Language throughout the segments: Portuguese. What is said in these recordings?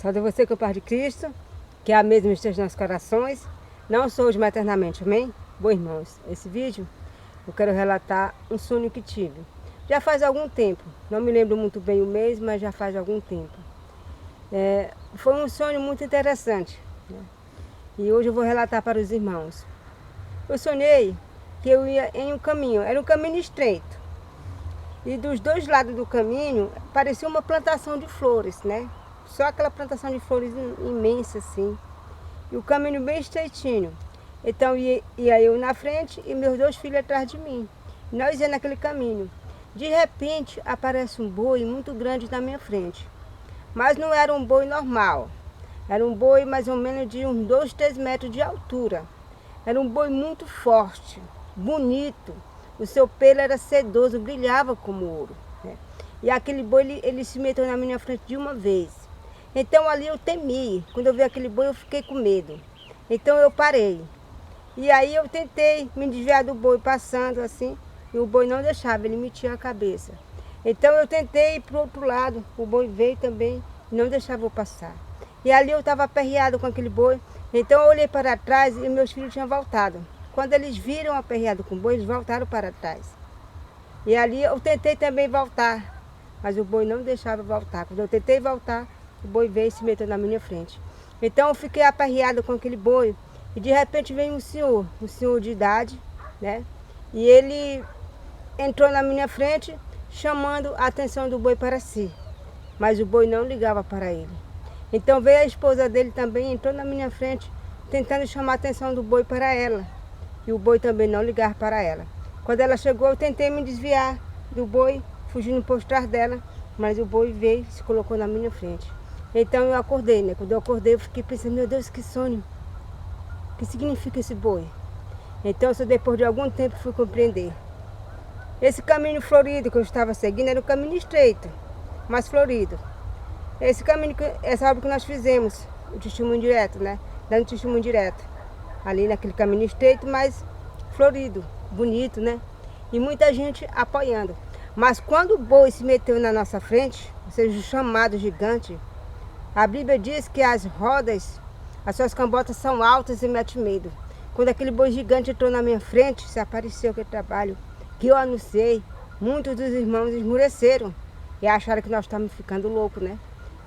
Saúde a você com a paz de Cristo, que a mesma esteja nos nossos corações. Não sou hoje maternamente, amém? Bom, irmãos, esse vídeo eu quero relatar um sonho que tive. Já faz algum tempo, não me lembro muito bem o mês, mas já faz algum tempo. Foi um sonho muito interessante, né? E hoje eu vou relatar para os irmãos. Eu sonhei que eu ia em um caminho, era um caminho estreito. E dos dois lados do caminho parecia uma plantação de flores, né? Só aquela plantação de flores imensa assim. E o caminho bem estreitinho. Então ia eu na frente e meus dois filhos atrás de mim. Nós ia naquele caminho. De repente aparece um boi muito grande na minha frente. Mas não era um boi normal. Era um boi mais ou menos de uns 2, 3 metros de altura. Era um boi muito forte, bonito. O seu pelo era sedoso, brilhava como ouro, né? E aquele boi, ele se meteu na minha frente de uma vez. Então ali eu temi. Quando eu vi aquele boi, eu fiquei com medo. Então eu parei. E aí eu tentei me desviar do boi passando assim. E o boi não deixava, ele metia a cabeça. Então eu tentei ir para o outro lado. O boi veio também e não deixava eu passar. E ali eu estava aperreado com aquele boi. Então eu olhei para trás e meus filhos tinham voltado. Quando eles viram aperreado com o boi, eles voltaram para trás. E ali eu tentei também voltar. Mas o boi não deixava voltar. Quando eu tentei voltar, o boi veio e se meteu na minha frente. Então eu fiquei aperreado com aquele boi. E de repente veio um senhor de idade, né? E ele entrou na minha frente, chamando a atenção do boi para si. Mas o boi não ligava para ele. Então veio a esposa dele também, entrou na minha frente, tentando chamar a atenção do boi para ela. E o boi também não ligava para ela. Quando ela chegou, eu tentei me desviar do boi, fugindo por trás dela, mas o boi veio e se colocou na minha frente. Então eu acordei, né? Quando eu acordei, eu fiquei pensando, meu Deus, que sonho. O que significa esse boi? Então, só depois de algum tempo, fui compreender. Esse caminho florido que eu estava seguindo era um caminho estreito, mas florido. Esse caminho, essa obra que nós fizemos, o testemunho direto, né? Dando testemunho direto. Ali naquele caminho estreito, mas florido, bonito, né? E muita gente apoiando. Mas quando o boi se meteu na nossa frente, ou seja, o chamado gigante, a Bíblia diz que as rodas, as suas cambotas são altas e mete medo. Quando aquele boi gigante entrou na minha frente, se apareceu aquele trabalho que eu anunciei, muitos dos irmãos esmureceram e acharam que nós estávamos ficando loucos, né?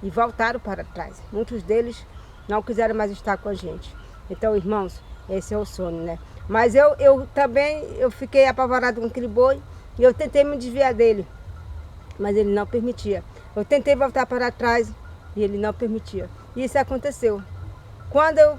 E voltaram para trás. Muitos deles não quiseram mais estar com a gente. Então, irmãos, esse é o sonho, né? Mas eu também fiquei apavorado com aquele boi e eu tentei me desviar dele, mas ele não permitia. Eu tentei voltar para trás e ele não permitia. E isso aconteceu. Quando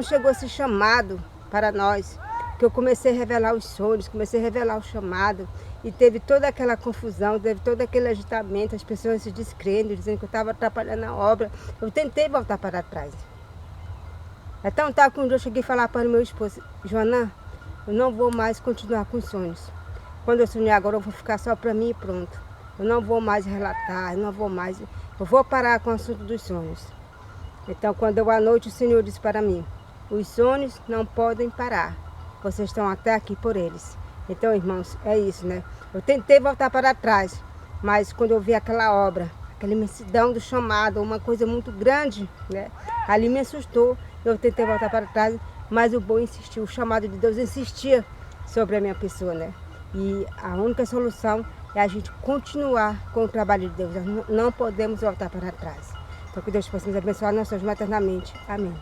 chegou esse chamado para nós, que eu comecei a revelar os sonhos, comecei a revelar o chamado, e teve toda aquela confusão, teve todo aquele agitamento, as pessoas se descrendo, dizendo que eu estava atrapalhando a obra, eu tentei voltar para trás. Então tá, quando eu cheguei a falar para o meu esposo, Joanã, eu não vou mais continuar com os sonhos. Quando eu sonhar agora, eu vou ficar só para mim e pronto. Eu não vou mais relatar, eu vou parar com o assunto dos sonhos. Então, quando à noite o Senhor disse para mim, os sonhos não podem parar, vocês estão até aqui por eles. Então, irmãos, é isso, né? Eu tentei voltar para trás, mas quando eu vi aquela obra, aquela imensidão do chamado, uma coisa muito grande, né? Ali me assustou, eu tentei voltar para trás, mas o boi insistiu, o chamado de Deus insistia sobre a minha pessoa, né? E a única solução é a gente continuar com o trabalho de Deus, nós não podemos voltar para trás. Então que Deus possa nos abençoar, nós somos maternamente. Amém.